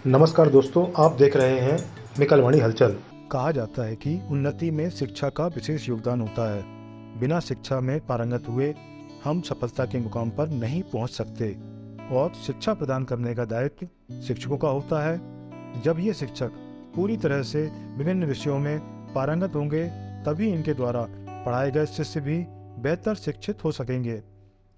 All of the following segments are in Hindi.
नमस्कार दोस्तों, आप देख रहे हैं मिकलवाणी हलचल। कहा जाता है कि उन्नति में शिक्षा का विशेष योगदान होता है। बिना शिक्षा में पारंगत हुए हम सफलता के मुकाम पर नहीं पहुंच सकते और शिक्षा प्रदान करने का दायित्व शिक्षकों का होता है। जब ये शिक्षक पूरी तरह से विभिन्न विषयों में पारंगत होंगे तभी इनके द्वारा पढ़ाए गए शिष्य भी बेहतर शिक्षित हो सकेंगे।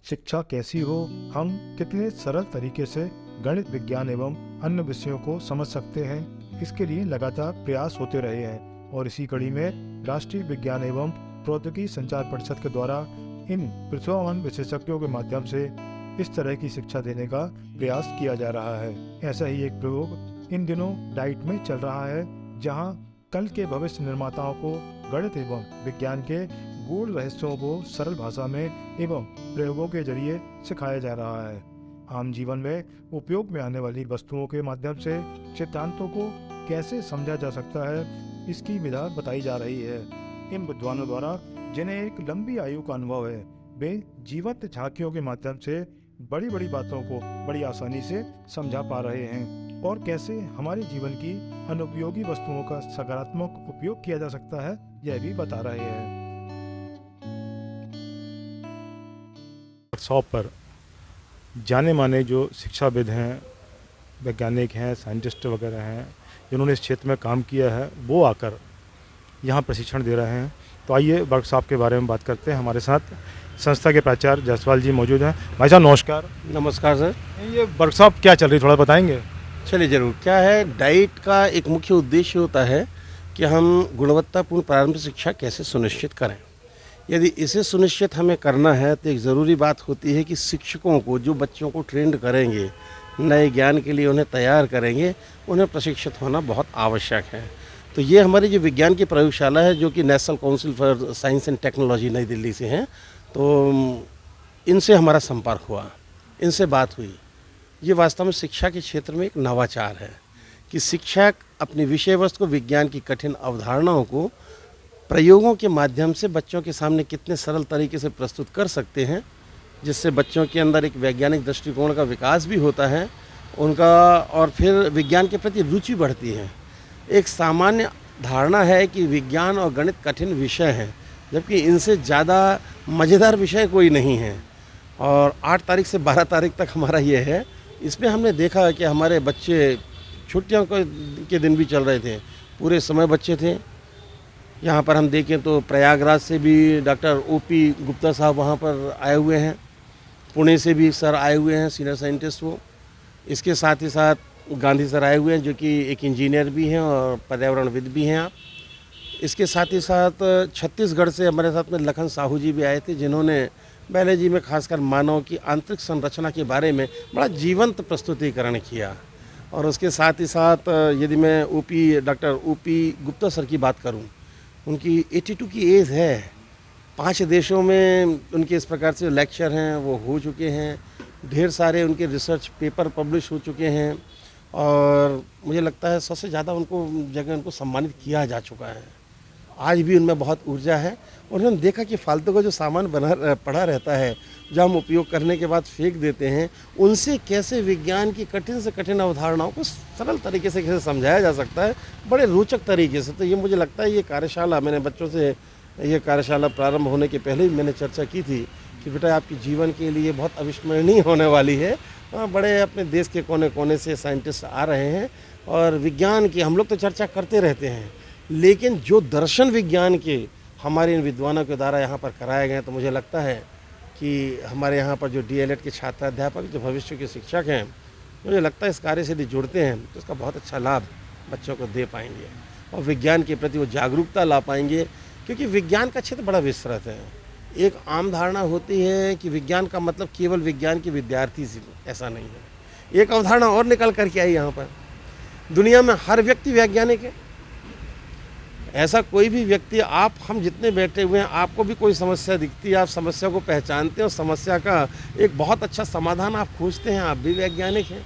शिक्षा कैसी हो, हम कितने सरल तरीके से गणित, विज्ञान एवं अन्य विषयों को समझ सकते हैं, इसके लिए लगातार प्रयास होते रहे हैं और इसी कड़ी में राष्ट्रीय विज्ञान एवं प्रौद्योगिकी संचार परिषद के द्वारा इन प्रतिभावान विशेषज्ञों के माध्यम से इस तरह की शिक्षा देने का प्रयास किया जा रहा है। ऐसा ही एक प्रयोग इन दिनों डाइट में चल रहा है, जहां कल के भविष्य निर्माताओं को गणित एवं विज्ञान के गूढ़ रहस्यों को सरल भाषा में एवं प्रयोगों के जरिए सिखाया जा रहा है। आम जीवन में उपयोग में आने वाली वस्तुओं के माध्यम से सिद्धांतों को कैसे समझा जा सकता है, इसकी विधा बताई जा रही है। इन विद्वानों द्वारा जिन्हें एक लंबी आयु का अनुभव है, वे जीवंत झांकियों के माध्यम से बड़ी बड़ी बातों को बड़ी आसानी से समझा पा रहे हैं और कैसे हमारे जीवन की अनुपयोगी वस्तुओं का सकारात्मक उपयोग किया जा सकता है, यह भी बता रहे हैं। वर्कशॉप पर जाने माने जो शिक्षाविद हैं, वैज्ञानिक हैं, साइंटिस्ट वगैरह हैं, जिन्होंने इस क्षेत्र में काम किया है, वो आकर यहाँ प्रशिक्षण दे रहे हैं। तो आइए वर्कशॉप के बारे में बात करते हैं। हमारे साथ संस्था के प्राचार्य जायसवाल जी मौजूद हैं। भाई साहब नमस्कार। नमस्कार सर। ये वर्कशॉप क्या चल रही, थोड़ा बताएंगे? चलिए ज़रूर। क्या है, डाइट का एक मुख्य उद्देश्य होता है कि हम गुणवत्तापूर्ण प्रारंभिक शिक्षा कैसे सुनिश्चित करें। यदि इसे सुनिश्चित हमें करना है तो एक ज़रूरी बात होती है कि शिक्षकों को, जो बच्चों को ट्रेंड करेंगे, नए ज्ञान के लिए उन्हें तैयार करेंगे, उन्हें प्रशिक्षित होना बहुत आवश्यक है। तो ये हमारी जो विज्ञान की प्रयोगशाला है, जो कि national council for science and technology नई दिल्ली से हैं, तो इनसे हमारा संपर्क हुआ, इनसे बात हुई। ये वास्तव में शिक्षा के क्षेत्र में एक नवाचार है कि शिक्षक अपनी विषय वस्तु को, विज्ञान की कठिन अवधारणाओं को प्रयोगों के माध्यम से बच्चों के सामने कितने सरल तरीके से प्रस्तुत कर सकते हैं, जिससे बच्चों के अंदर एक वैज्ञानिक दृष्टिकोण का विकास भी होता है उनका, और फिर विज्ञान के प्रति रुचि बढ़ती है। एक सामान्य धारणा है कि विज्ञान और गणित कठिन विषय हैं, जबकि इनसे ज़्यादा मज़ेदार विषय कोई नहीं है। और 8 तारीख से 12 तारीख तक हमारा ये है। इसमें हमने देखा कि हमारे बच्चे, छुट्टियों के दिन भी चल रहे थे, पूरे समय बच्चे थे। यहाँ पर हम देखें तो प्रयागराज से भी डॉक्टर ओपी गुप्ता साहब वहाँ पर आए हुए हैं, पुणे से भी सर आए हुए हैं, सीनियर साइंटिस्ट वो। इसके साथ ही साथ गांधी सर आए हुए हैं, जो कि एक इंजीनियर भी हैं और पर्यावरणविद भी हैं आप। इसके साथ ही साथ छत्तीसगढ़ से हमारे साथ में लखन साहू जी भी आए थे, जिन्होंने बायोलॉजी में खासकर मानव की आंतरिक संरचना के बारे में बड़ा जीवंत प्रस्तुतिकरण किया। और उसके साथ ही साथ यदि मैं डॉक्टर ओपी गुप्ता सर की बात करूँ, उनकी 82 की एज है। 5 देशों में उनके इस प्रकार से लेक्चर हैं वो हो चुके हैं, ढेर सारे उनके रिसर्च पेपर पब्लिश हो चुके हैं और मुझे लगता है 100 से ज़्यादा उनको सम्मानित किया जा चुका है। आज भी उनमें बहुत ऊर्जा है और उन्होंने देखा कि फालतू का जो सामान पड़ा रहता है, जो हम उपयोग करने के बाद फेंक देते हैं, उनसे कैसे विज्ञान की कठिन से कठिन अवधारणाओं को सरल तरीके से कैसे समझाया जा सकता है, बड़े रोचक तरीके से। तो ये मुझे लगता है ये कार्यशाला, मैंने बच्चों से ये कार्यशाला प्रारंभ होने के पहले ही मैंने चर्चा की थी कि बेटा आपके जीवन के लिए बहुत अविस्मरणीय होने वाली है। बड़े अपने देश के कोने कोने से साइंटिस्ट आ रहे हैं और विज्ञान की हम लोग तो चर्चा करते रहते हैं, लेकिन जो दर्शन विज्ञान के हमारे इन विद्वानों के द्वारा यहाँ पर कराए गए, तो मुझे लगता है कि हमारे यहाँ पर जो DLED के छात्राध्यापक, जो भविष्य के शिक्षक हैं, मुझे लगता है इस कार्य से यदि जुड़ते हैं तो इसका बहुत अच्छा लाभ बच्चों को दे पाएंगे और विज्ञान के प्रति वो जागरूकता ला पाएंगे। क्योंकि विज्ञान का क्षेत्र बड़ा विस्तृत है। एक आम धारणा होती है कि विज्ञान का मतलब केवल विज्ञान के विद्यार्थी से, ऐसा नहीं है। एक अवधारणा और निकल करके आई यहाँ पर, दुनिया में हर व्यक्ति वैज्ञानिक है। ऐसा कोई भी व्यक्ति, हम जितने बैठे हुए हैं, आपको भी कोई समस्या दिखती है, आप समस्या को पहचानते हैं और समस्या का एक बहुत अच्छा समाधान आप खोजते हैं, आप भी वैज्ञानिक हैं।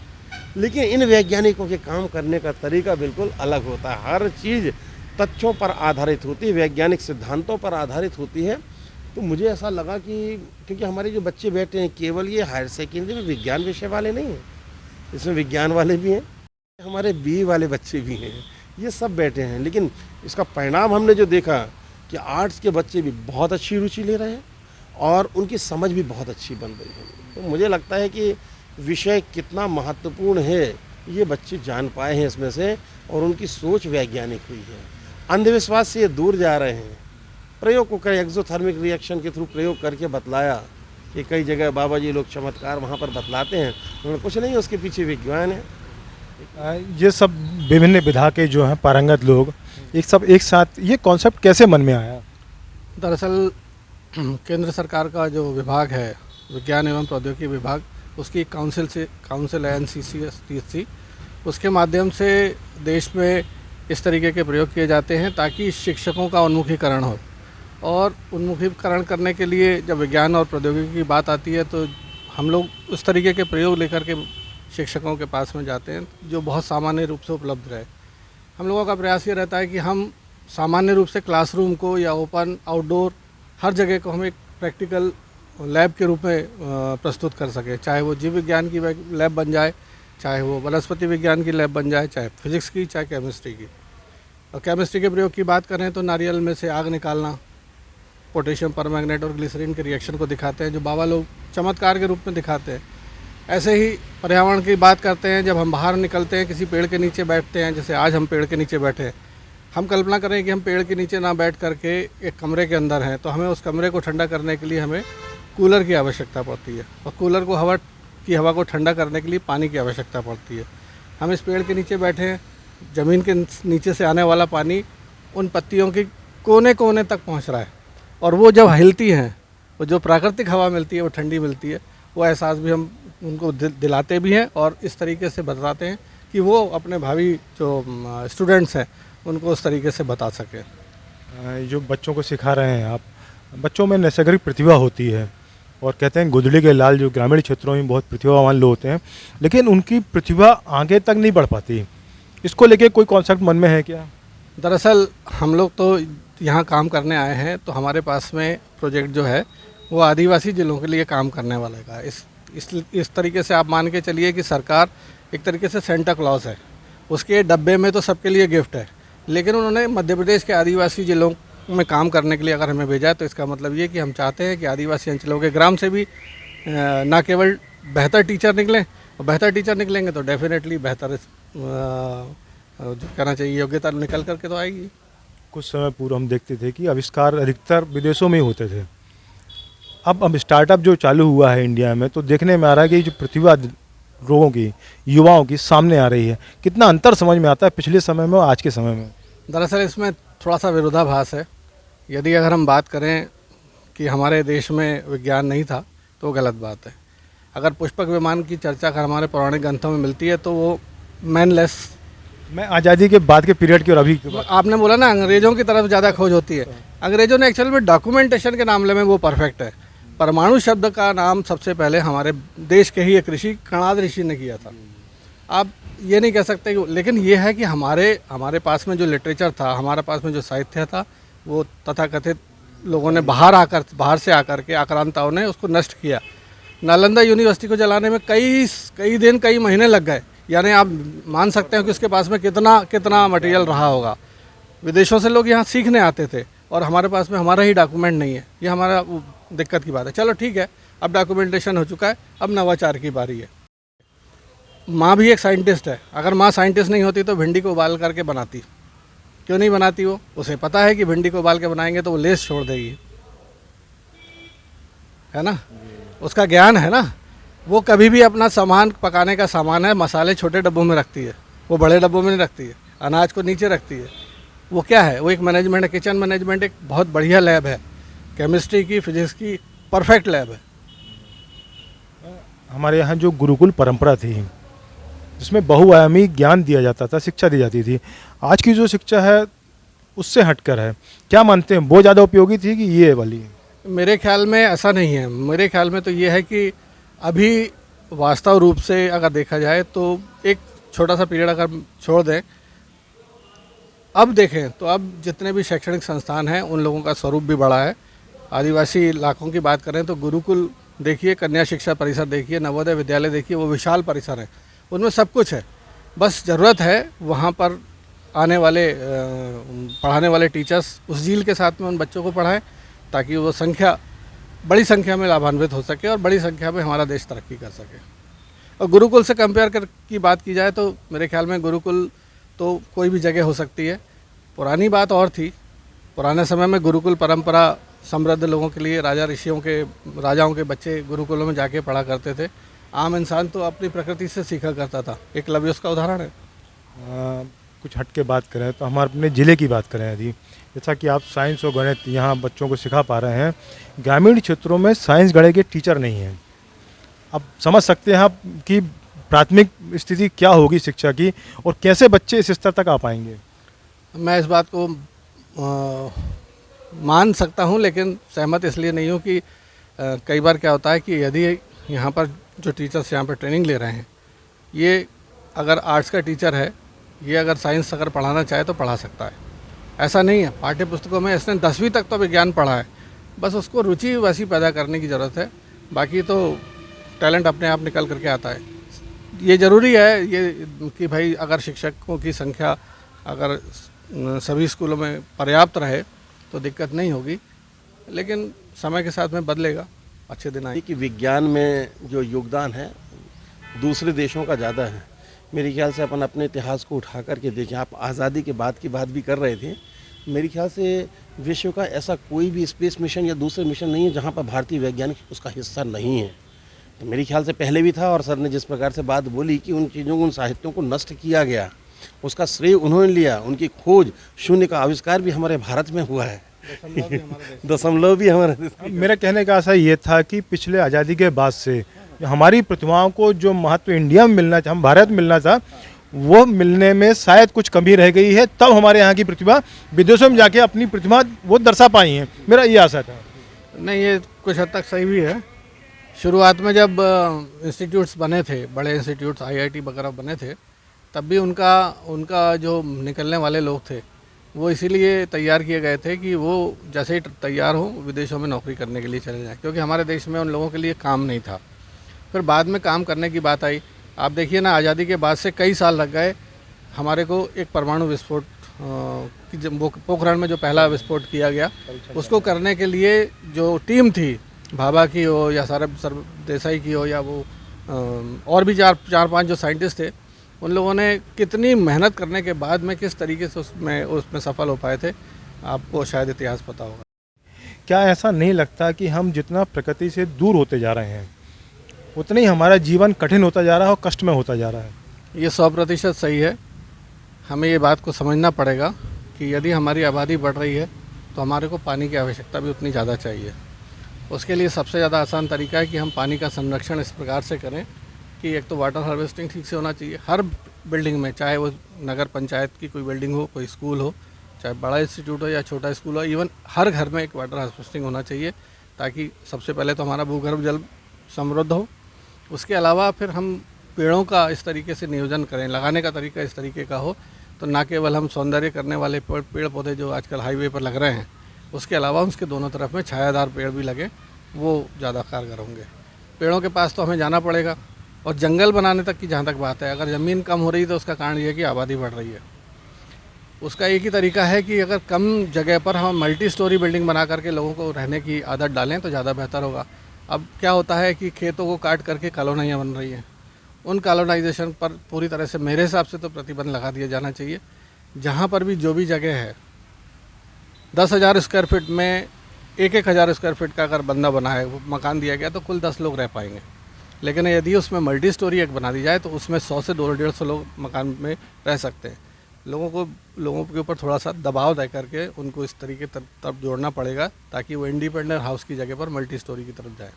लेकिन इन वैज्ञानिकों के काम करने का तरीका बिल्कुल अलग होता है। हर चीज़ तथ्यों पर आधारित होती है, वैज्ञानिक सिद्धांतों पर आधारित होती है। तो मुझे ऐसा लगा कि क्योंकि हमारे जो बच्चे बैठे हैं, केवल ये हायर सेकेंडरी में विज्ञान विषय वाले नहीं हैं, इसमें विज्ञान वाले भी हैं, हमारे बी वाले बच्चे भी हैं, ये सब बैठे हैं, लेकिन इसका परिणाम हमने जो देखा कि आर्ट्स के बच्चे भी बहुत अच्छी रुचि ले रहे हैं और उनकी समझ भी बहुत अच्छी बन रही है। तो मुझे लगता है कि विषय कितना महत्वपूर्ण है ये बच्चे जान पाए हैं इसमें से, और उनकी सोच वैज्ञानिक हुई है। अंधविश्वास से ये दूर जा रहे हैं। प्रयोग को कई एक्सोथर्मिक रिएक्शन के थ्रू प्रयोग करके बतलाया कि कई जगह बाबा जी लोग चमत्कार वहाँ पर बतलाते हैं, उन्होंने कुछ नहीं, उसके पीछे विज्ञान है। ये सब विभिन्न विधा के जो हैं पारंगत लोग एक साथ, ये कॉन्सेप्ट कैसे मन में आया? दरअसल केंद्र सरकार का जो विभाग है, विज्ञान एवं प्रौद्योगिकी विभाग, उसकी काउंसिल है NCCSTC, उसके माध्यम से देश में इस तरीके के प्रयोग किए जाते हैं ताकि शिक्षकों का उन्मुखीकरण हो। और उन्मुखीकरण करने के लिए जब विज्ञान और प्रौद्योगिकी की बात आती है तो हम लोग उस तरीके के प्रयोग लेकर के शिक्षकों के पास में जाते हैं जो बहुत सामान्य रूप से उपलब्ध रहे। हम लोगों का प्रयास ये रहता है कि हम सामान्य रूप से क्लासरूम को या ओपन आउटडोर हर जगह को हम एक प्रैक्टिकल लैब के रूप में प्रस्तुत कर सकें, चाहे वो जीव विज्ञान की लैब बन जाए, चाहे वो वनस्पति विज्ञान की लैब बन जाए, चाहे फिजिक्स की, चाहे केमिस्ट्री की। और केमिस्ट्री के प्रयोग की बात करें तो नारियल में से आग निकालना, पोटेशियम परमैंगनेट और ग्लिसरीन के रिएक्शन को दिखाते हैं जो बाबा लोग चमत्कार के रूप में दिखाते हैं। ऐसे ही पर्यावरण की बात करते हैं, जब हम बाहर निकलते हैं, किसी पेड़ के नीचे बैठते हैं, जैसे आज हम पेड़ के नीचे बैठे हैं, हम कल्पना करें कि हम पेड़ के नीचे ना बैठ करके एक कमरे के अंदर हैं, तो हमें उस कमरे को ठंडा करने के लिए हमें कूलर की आवश्यकता पड़ती है, और कूलर को हवा को ठंडा करने के लिए पानी की आवश्यकता पड़ती है। हम इस पेड़ के नीचे बैठे हैं, ज़मीन के नीचे से आने वाला पानी उन पत्तियों के कोने कोने तक पहुंच रहा है, और वो जब हिलती हैं, वो जो प्राकृतिक हवा मिलती है वो ठंडी मिलती है। वो एहसास भी हम उनको दिलाते भी हैं और इस तरीके से बताते हैं कि वो अपने भावी जो स्टूडेंट्स हैं उनको उस तरीके से बता सकें। जो बच्चों को सिखा रहे हैं आप, बच्चों में नैसर्गिक प्रतिभा होती है और कहते हैं गुदड़ी के लाल जो ग्रामीण क्षेत्रों में बहुत प्रतिभावान लोग होते हैं, लेकिन उनकी प्रतिभा आगे तक नहीं बढ़ पाती। इसको लेके कोई कॉन्सेप्ट मन में है क्या? दरअसल हम लोग तो यहाँ काम करने आए हैं, तो हमारे पास में प्रोजेक्ट जो है वो आदिवासी जिलों के लिए काम करने वाले का। इस तरीके से आप मान के चलिए कि सरकार एक तरीके से सेंटा क्लॉज है, उसके डब्बे में तो सबके लिए गिफ्ट है, लेकिन उन्होंने मध्य प्रदेश के आदिवासी जिलों में काम करने के लिए अगर हमें भेजा है तो इसका मतलब ये कि हम चाहते हैं कि आदिवासी अंचलों के ग्राम से भी ना केवल बेहतर टीचर निकलें, और बेहतर टीचर निकलेंगे तो डेफिनेटली बेहतर जो कहना चाहिए योग्यता निकल करके तो आएगी। कुछ समय पूर्व हम देखते थे कि आविष्कार अधिकतर विदेशों में ही होते थे। अब स्टार्टअप जो चालू हुआ है इंडिया में, तो देखने में आ रहा है कि जो प्रतिभा लोगों की, युवाओं की सामने आ रही है। कितना अंतर समझ में आता है पिछले समय में और आज के समय में? दरअसल इसमें थोड़ा सा विरोधाभास है। यदि अगर हम बात करें कि हमारे देश में विज्ञान नहीं था तो गलत बात है। अगर पुष्पक विमान की चर्चा अगर हमारे पौराणिक ग्रंथों में मिलती है तो वो मैनलेस, मैं आज़ादी के बाद के पीरियड की और अभी आपने बोला ना अंग्रेज़ों की तरफ ज़्यादा खोज होती है। अंग्रेज़ों ने एक्चुअल में डॉक्यूमेंटेशन के मामले में वो परफेक्ट है। परमाणु शब्द का नाम सबसे पहले हमारे देश के ही एक ऋषि कणाद ऋषि ने किया था। आप ये नहीं कह सकते कि, लेकिन ये है कि हमारे पास में जो लिटरेचर था, हमारे पास में जो साहित्य था, वो तथाकथित लोगों ने बाहर से आकर के आक्रांताओं ने उसको नष्ट किया। नालंदा यूनिवर्सिटी को जलाने में कई दिन कई महीने लग गए, यानी आप मान सकते हैं कि उसके पास में कितना मटेरियल रहा होगा। विदेशों से लोग यहाँ सीखने आते थे और हमारे पास में हमारा ही डॉक्यूमेंट नहीं है, ये हमारा दिक्कत की बात है। चलो ठीक है, अब डॉक्यूमेंटेशन हो चुका है, अब नवाचार की बारी है। माँ भी एक साइंटिस्ट है, अगर माँ साइंटिस्ट नहीं होती तो भिंडी को उबाल करके बनाती, क्यों नहीं बनाती? वो उसे पता है कि भिंडी को उबाल के बनाएंगे तो वो लेस छोड़ देगी, है ना, उसका ज्ञान है ना। वो कभी भी अपना सामान पकाने का सामान है, मसाले छोटे डब्बों में रखती है, वो बड़े डब्बों में नहीं रखती है, अनाज को नीचे रखती है। वो क्या है? वो एक मैनेजमेंट है, किचन मैनेजमेंट एक बहुत बढ़िया लैब है, केमिस्ट्री की, फिजिक्स की परफेक्ट लैब है। हमारे यहाँ जो गुरुकुल परंपरा थी जिसमें बहुआयामी ज्ञान दिया जाता था, शिक्षा दी जाती थी, आज की जो शिक्षा है उससे हटकर है। क्या मानते हैं, वो ज़्यादा उपयोगी थी कि ये वाली? मेरे ख्याल में ऐसा नहीं है। मेरे ख्याल में तो ये है कि अभी वास्तव रूप से अगर देखा जाए तो एक छोटा सा पीरियड अगर छोड़ दें, अब देखें तो अब जितने भी शैक्षणिक संस्थान हैं उन लोगों का स्वरूप भी बड़ा है। आदिवासी इलाकों की बात करें तो गुरुकुल देखिए, कन्या शिक्षा परिसर देखिए, नवोदय विद्यालय देखिए, वो विशाल परिसर है, उनमें सब कुछ है। बस ज़रूरत है वहाँ पर आने वाले पढ़ाने वाले टीचर्स उस झील के साथ में उन बच्चों को पढ़ाएं, ताकि वो बड़ी संख्या में लाभान्वित हो सके और बड़ी संख्या में हमारा देश तरक्की कर सके। और गुरुकुल से कंपेयर की बात की जाए तो मेरे ख्याल में गुरुकुल तो कोई भी जगह हो सकती है। पुरानी बात और थी, पुराने समय में गुरुकुल परंपरा समृद्ध लोगों के लिए, राजाओं के बच्चे गुरुकुलों में जाके पढ़ा करते थे। आम इंसान तो अपनी प्रकृति से सीखा करता था। एकलव्य उसका उदाहरण है। कुछ हट के बात करें तो हमारे अपने ज़िले की बात करें यदि, जैसा कि आप साइंस और गणित यहाँ बच्चों को सिखा पा रहे हैं, ग्रामीण क्षेत्रों में साइंस गणित के टीचर नहीं हैं। अब समझ सकते हैं आप कि प्राथमिक स्थिति क्या होगी शिक्षा की और कैसे बच्चे इस स्तर तक आ पाएंगे। मैं इस बात को मान सकता हूँ, लेकिन सहमत इसलिए नहीं हूँ कि कई बार क्या होता है कि यदि यहाँ पर जो टीचर्स यहाँ पर ट्रेनिंग ले रहे हैं, ये अगर आर्ट्स का टीचर है, ये अगर साइंस अगर पढ़ाना चाहे तो पढ़ा सकता है। ऐसा नहीं है। पाठ्य पुस्तकों में इसने 10वीं तक तो विज्ञान पढ़ा है, बस उसको रुचि वैसी पैदा करने की ज़रूरत है। बाकी तो टैलेंट अपने आप निकल करके आता है। ये ज़रूरी है ये कि भाई अगर शिक्षकों की संख्या अगर सभी स्कूलों में पर्याप्त रहे तो दिक्कत नहीं होगी, लेकिन समय के साथ में बदलेगा, अच्छे दिन आएंगे। कि विज्ञान में जो योगदान है दूसरे देशों का ज़्यादा है। मेरे ख्याल से अपन अपने इतिहास को उठा करके देखें, आप आज़ादी के बाद की बात भी कर रहे थे, मेरे ख्याल से विश्व का ऐसा कोई भी स्पेस मिशन या दूसरे मिशन नहीं है जहाँ पर भारतीय वैज्ञानिक उसका हिस्सा नहीं है। तो मेरे ख्याल से पहले भी था, और सर ने जिस प्रकार से बात बोली कि उन चीज़ों को, उन साहित्यों को नष्ट किया गया, उसका श्रेय उन्होंने लिया। उनकी खोज, शून्य का आविष्कार भी हमारे भारत में हुआ है, दशमलव भी हमारे। मेरा कहने का आशा ये था कि पिछले आज़ादी के बाद से हमारी प्रतिभाओं को जो महत्व इंडिया में मिलना था, हम भारत में मिलना था, वो मिलने में शायद कुछ कमी रह गई है। तब हमारे यहाँ की प्रतिभा विदेशों में जाके अपनी प्रतिभा वो दर्शा पाई हैं, मेरा ये आशा था। नहीं, ये कुछ हद तक सही भी है। शुरुआत में जब इंस्टीट्यूट्स बने थे, बड़े इंस्टीट्यूट्स IIT वगैरह बने थे, तब भी उनका जो निकलने वाले लोग थे वो इसीलिए तैयार किए गए थे कि वो जैसे ही तैयार हो विदेशों में नौकरी करने के लिए चले जाएं, क्योंकि हमारे देश में उन लोगों के लिए काम नहीं था। फिर बाद में काम करने की बात आई। आप देखिए ना, आज़ादी के बाद से कई साल लग गए हमारे को एक परमाणु विस्फोट पोखरण में जो पहला विस्फोट किया गया, उसको करने के लिए जो टीम थी, भाभा की हो या सरदेसाई की हो या वो और भी चार पांच जो साइंटिस्ट थे, उन लोगों ने कितनी मेहनत करने के बाद में किस तरीके से उसमें सफल हो पाए थे, आपको शायद इतिहास पता होगा। क्या ऐसा नहीं लगता कि हम जितना प्रकृति से दूर होते जा रहे हैं उतना ही हमारा जीवन कठिन होता जा रहा है और कष्ट में होता जा रहा है? ये 100% सही है। हमें ये बात को समझना पड़ेगा कि यदि हमारी आबादी बढ़ रही है तो हमारे को पानी की आवश्यकता भी उतनी ज़्यादा चाहिए। उसके लिए सबसे ज़्यादा आसान तरीका है कि हम पानी का संरक्षण इस प्रकार से करें कि एक तो वाटर हार्वेस्टिंग ठीक से होना चाहिए हर बिल्डिंग में, चाहे वो नगर पंचायत की कोई बिल्डिंग हो, कोई स्कूल हो, चाहे बड़ा इंस्टीट्यूट हो या छोटा स्कूल हो, इवन हर घर में एक वाटर हार्वेस्टिंग होना चाहिए, ताकि सबसे पहले तो हमारा भूगर्भ जल समृद्ध हो। उसके अलावा फिर हम पेड़ों का इस तरीके से नियोजन करें, लगाने का तरीका इस तरीके का हो, तो ना केवल हम सौंदर्य करने वाले पेड़ पौधे जो आजकल हाईवे पर लग रहे हैं, उसके अलावा उसके दोनों तरफ में छायादार पेड़ भी लगे, वो ज़्यादा कारगर होंगे। पेड़ों के पास तो हमें जाना पड़ेगा, और जंगल बनाने तक की जहाँ तक बात है, अगर ज़मीन कम हो रही है तो उसका कारण ये है कि आबादी बढ़ रही है। उसका एक ही तरीका है कि अगर कम जगह पर हम मल्टी स्टोरी बिल्डिंग बना करके लोगों को रहने की आदत डालें तो ज़्यादा बेहतर होगा। अब क्या होता है कि खेतों को काट करके कॉलोनियाँ बन रही हैं, उन कॉलोनाइजेशन पर पूरी तरह से मेरे हिसाब से तो प्रतिबंध लगा दिया जाना चाहिए। जहाँ पर भी जो भी जगह है, 10,000 स्क्वायर फीट में 1,000 स्क्वायर फीट का अगर बंदा बना है, वो मकान दिया गया तो कुल 10 लोग रह पाएंगे। लेकिन यदि उसमें मल्टी स्टोरी एक बना दी जाए तो उसमें 100 से 150 लोग मकान में रह सकते हैं। लोगों के ऊपर थोड़ा सा दबाव दे करके उनको इस तरीके तरफ जोड़ना पड़ेगा, ताकि वो इंडिपेंडेंट हाउस की जगह पर मल्टी स्टोरी की तरफ जाए।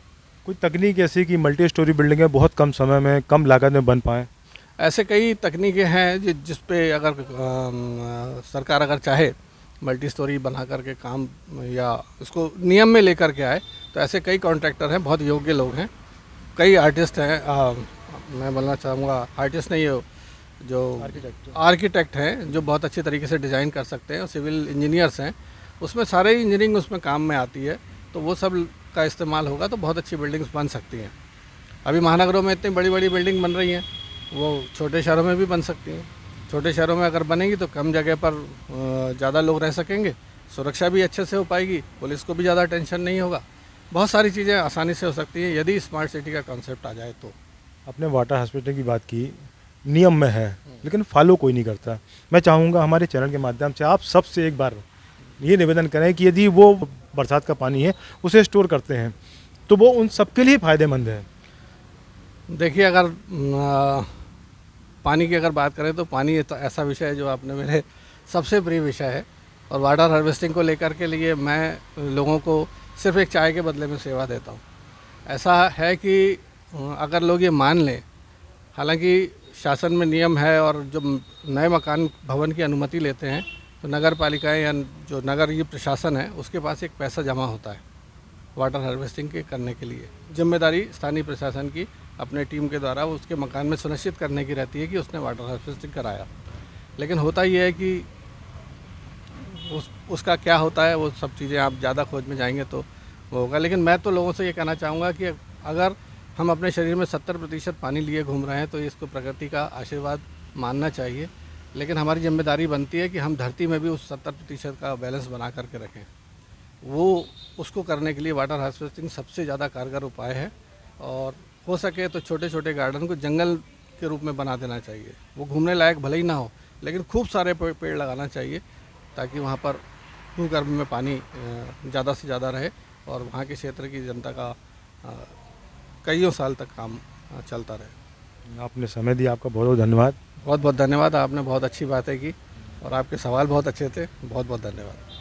कोई तकनीक ऐसी कि मल्टी स्टोरी बिल्डिंगें बहुत कम समय में, कम लागत में बन पाएँ? ऐसे कई तकनीकें हैं जिस पे अगर सरकार अगर चाहे मल्टी स्टोरी बना करके काम या इसको नियम में लेकर के आए, तो ऐसे कई कॉन्ट्रैक्टर हैं, बहुत योग्य लोग हैं, कई आर्टिस्ट हैं। मैं बोलना चाहूँगा आर्टिस्ट नहीं है, जो आर्किटेक्ट हैं, जो बहुत अच्छे तरीके से डिज़ाइन कर सकते हैं, और सिविल इंजीनियर्स हैं, उसमें सारे इंजीनियरिंग उसमें काम में आती है, तो वो सब का इस्तेमाल होगा तो बहुत अच्छी बिल्डिंग्स बन सकती हैं। अभी महानगरों में इतनी बड़ी बड़ी बिल्डिंग बन रही हैं, वो छोटे शहरों में भी बन सकती हैं। छोटे शहरों में अगर बनेंगी तो कम जगह पर ज़्यादा लोग रह सकेंगे, सुरक्षा भी अच्छे से हो पाएगी, पुलिस को भी ज़्यादा टेंशन नहीं होगा। बहुत सारी चीज़ें आसानी से हो सकती हैं यदि स्मार्ट सिटी का कॉन्सेप्ट आ जाए तो। आपने वाटर हॉस्पिटल की बात की, नियम में है लेकिन फॉलो कोई नहीं करता। मैं चाहूँगा हमारे चैनल के माध्यम से आप सबसे एक बार ये निवेदन करें कि यदि वो बरसात का पानी है उसे स्टोर करते हैं तो वो उन सबके लिए फ़ायदेमंद है। देखिए, अगर पानी की अगर बात करें तो पानी तो ऐसा विषय है जो आपने मेरे सबसे प्रिय विषय है, और वाटर हार्वेस्टिंग को लेकर के लिए मैं लोगों को सिर्फ एक चाय के बदले में सेवा देता हूँ। ऐसा है कि अगर लोग ये मान लें, हालांकि शासन में नियम है और जो नए मकान भवन की अनुमति लेते हैं तो नगर पालिकाएँ या जो नगर प्रशासन है उसके पास एक पैसा जमा होता है वाटर हार्वेस्टिंग के करने के लिए। जिम्मेदारी स्थानीय प्रशासन की अपने टीम के द्वारा उसके मकान में सुनिश्चित करने की रहती है कि उसने वाटर हार्वेस्टिंग कराया। लेकिन होता ये है कि उसका क्या होता है वो सब चीज़ें आप ज़्यादा खोज में जाएंगे तो वो होगा। लेकिन मैं तो लोगों से ये कहना चाहूँगा कि अगर हम अपने शरीर में 70% पानी लिए घूम रहे हैं तो इसको प्रकृति का आशीर्वाद मानना चाहिए। लेकिन हमारी जिम्मेदारी बनती है कि हम धरती में भी उस 70% का बैलेंस बना करके रखें। वो उसको करने के लिए वाटर हार्वेस्टिंग सबसे ज़्यादा कारगर उपाय है, और हो सके तो छोटे छोटे गार्डन को जंगल के रूप में बना देना चाहिए। वो घूमने लायक भले ही ना हो लेकिन खूब सारे पेड़ लगाना चाहिए ताकि वहाँ पर भूगर्भ में पानी ज़्यादा से ज़्यादा रहे और वहाँ के क्षेत्र की जनता का कईयों साल तक काम चलता रहे। आपने समय दिया, आपका बहुत बहुत धन्यवाद। बहुत बहुत धन्यवाद, आपने बहुत अच्छी बातें की और आपके सवाल बहुत अच्छे थे। बहुत बहुत धन्यवाद।